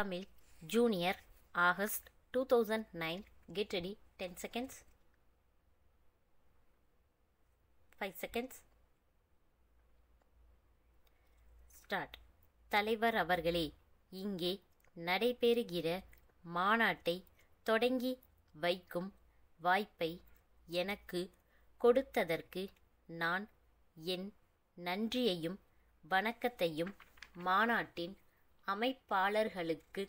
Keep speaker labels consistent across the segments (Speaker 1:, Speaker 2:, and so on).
Speaker 1: Tamil Junior August 2009. Get ready. 10 seconds. 5 seconds. Start. தலைவர் அவர்களே, இங்கே நடைபெறுகிற மாநாட்டை தொடங்கி வைக்கும் வாய்ப்பை எனக்கு கொடுத்ததற்கு நான் என் நன்றியையும் வணக்கத்தையும் மாநாட்டின் அமைப்பாளர்களுக்கு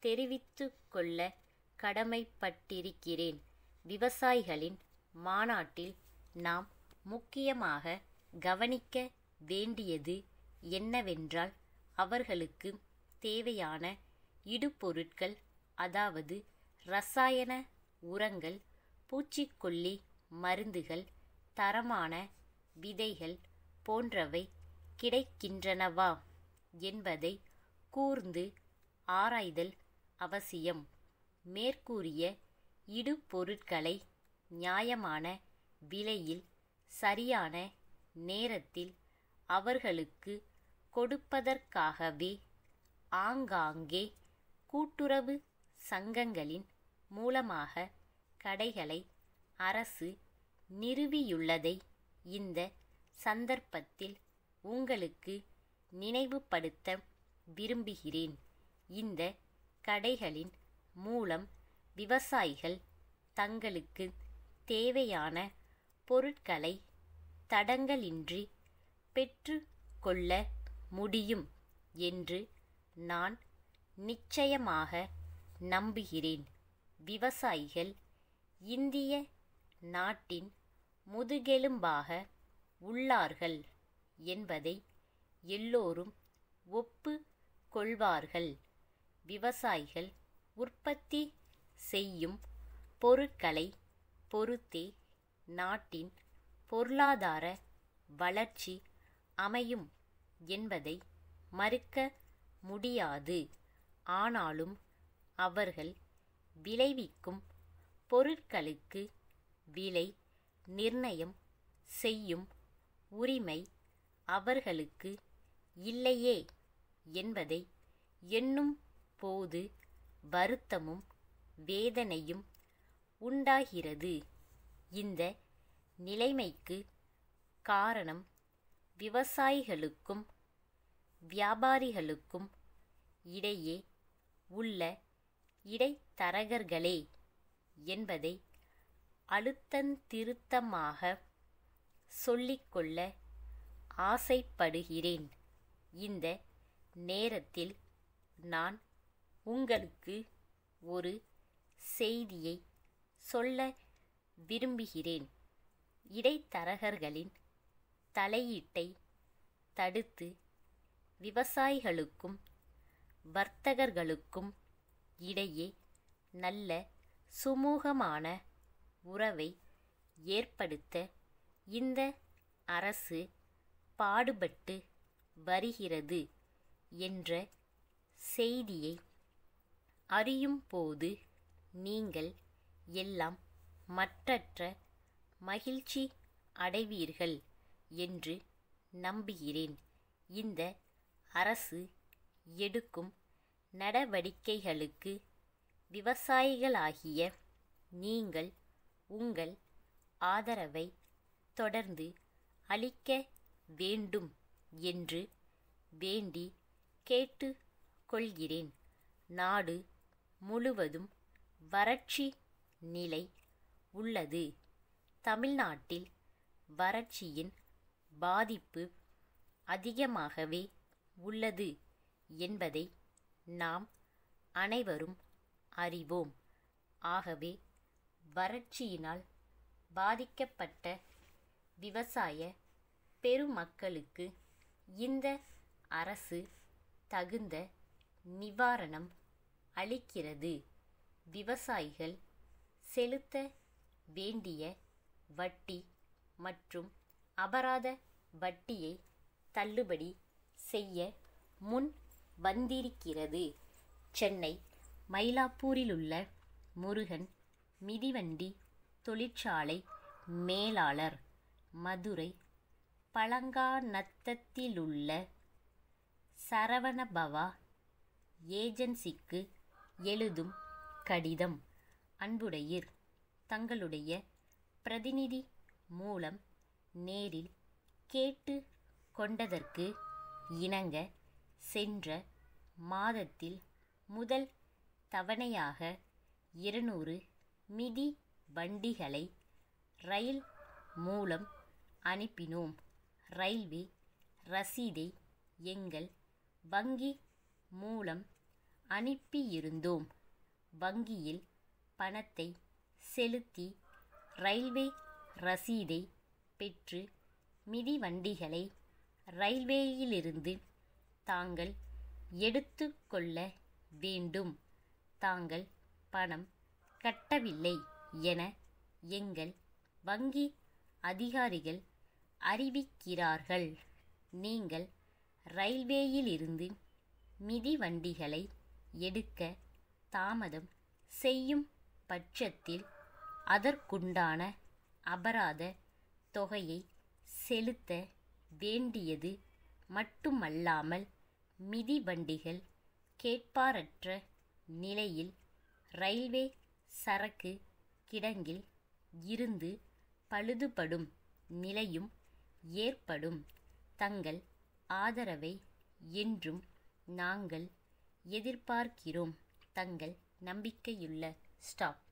Speaker 1: தெரிவித்துக் கொள்ள கடமைப்பட்டிருக்கிறேன். விவசாயிகளின் மாநாட்டில் நாம் முக்கியமாக கவனிக்க வேண்டியது என்னவென்றால், அவர்களுக்கு தேவையான இடுபொருட்கள், அதாவது இரசாயன உரங்கள், பூச்சிக்கொல்லி மருந்துகள், தரமான விதைகள் போன்றவை கிடைக்கின்றனவா என்பதை கூர்ந்து ஆராய்தல் அவசியம். மேற்கூறிய இடுபொருட்களை நியாயமான விலையில் சரியான நேரத்தில் அவர்களுக்கு கொடுப்பதற்காகவே ஆங்காங்கே கூட்டுறவு சங்கங்களின் மூலமாக கடைகளை அரசு நிறுவியுள்ளதை இந்த சந்தர்ப்பத்தில் உங்களுக்கு நினைவுபடுத்த விரும்புகிறேன். இந்த கடைகளின் மூலம் விவசாயிகள் தங்களுக்கு தேவையான பொருட்களை தடங்கலின்றி பெற்று கொள்ள முடியும் என்று நான் நிச்சயமாக நம்புகிறேன். விவசாயிகள் இந்திய நாட்டின் முதுகெலும்பாக உள்ளார்கள் என்பதை எல்லோரும் ஒப்பு கொள்வார்கள். விவசாயிகள் உற்பத்தி செய்யும் பொருட்களை பொறுத்தே நாட்டின் பொருளாதார வளர்ச்சி அமையும் என்பதை மறுக்க முடியாது. ஆனாலும் அவர்கள் விளைவிக்கும் பொருட்களுக்கு விலை நிர்ணயம் செய்யும் உரிமை அவர்களுக்கு இல்லையே என்பதை எண்ணும் போது வருத்தமும் வேதனையும் உண்டாகிறது. இந்த நிலைமைக்கு காரணம் விவசாயிகளுக்கும் வியாபாரிகளுக்கும் இடையே உள்ள இடைத்தரகர்களே என்பதை அழுத்தந்திருத்தமாக சொல்லிக்கொள்ள ஆசைப்படுகிறேன். இந்த நேரத்தில் நான் உங்களுக்கு ஒரு செய்தியை சொல்ல விரும்புகிறேன். இடைத்தரகர்களின் தலையீட்டை தடுத்து விவசாயிகளுக்கும் வர்த்தகர்களுக்கும் இடையே நல்ல சுமூகமான உறவை ஏற்படுத்த இந்த அரசு பாடுபட்டு வருகிறது என்ற செய்தியை அறியும் போது நீங்கள் எல்லாம் மற்றற்ற மகிழ்ச்சி அடைவீர்கள் என்று நம்புகிறேன். இந்த அரசு எடுக்கும் நடவடிக்கைகளுக்கு விவசாயிகளாகிய நீங்கள் உங்கள் ஆதரவை தொடர்ந்து அளிக்க வேண்டும் என்று வேண்டி கேட்டு கொள்கிறேன். நாடு முழுவதும் வறட்சி நிலை உள்ளது. தமிழ்நாட்டில் வறட்சியின் பாதிப்பு அதிகமாகவே உள்ளது என்பதை நாம் அனைவரும் அறிவோம். ஆகவே வறட்சியினால் பாதிக்கப்பட்ட விவசாய பெருமக்களுக்கு இந்த அரசு தகுந்த நிவாரணம் அளிக்கிறது. விவசாயிகள் செலுத்த வேண்டிய வட்டி மற்றும் அபராத வட்டியை தள்ளுபடி செய்ய முன் வந்திருக்கிறது. சென்னை மயிலாப்பூரிலுள்ள முருகன் மிதிவண்டி தொழிற்சாலை மேலாளர், மதுரை பழங்காநத்தத்திலுள்ள சரவணபவா ஏஜென்சிக்கு எழுதும் கடிதம். அன்புடையீர், தங்களுடைய பிரதிநிதி மூலம் நேரில் கேட்டு கொண்டதற்கு இணங்க சென்ற மாதத்தில் முதல் தவணையாக 200 மிதி வண்டிகளை ரயில் மூலம் அனுப்பினோம். ரயில்வே ரசீதை எங்கள் வங்கி மூலம் அனுப்பியிருந்தோம். வங்கியில் பணத்தை செலுத்தி ரயில்வே ரசீதை பெற்று மிதிவண்டிகளை ரயில்வேயிலிருந்து தாங்கள் எடுத்து கொள்ள வேண்டும். தாங்கள் பணம் கட்டவில்லை என எங்கள் வங்கி அதிகாரிகள் அறிவிக்கிறார்கள். நீங்கள் ரயில்வேயிலிருந்து மிதிவண்டிகளை எடுக்க தாமதம் செய்யும் பட்சத்தில் அதற்குண்டான அபராத தொகையை செலுத்த வேண்டியது மட்டுமல்லாமல் மிதிவண்டிகள் கேட்பாரற்ற நிலையில் ரயில்வே சரக்கு கிடங்கில் இருந்து பழுதுபடும் நிலையும் ஏற்படும். தங்கள் ஆதரவை என்றும் நாங்கள் எதிர்பார்க்கிறோம். தங்கள் நம்பிக்கையுள்ள ஸ்டாஃப்.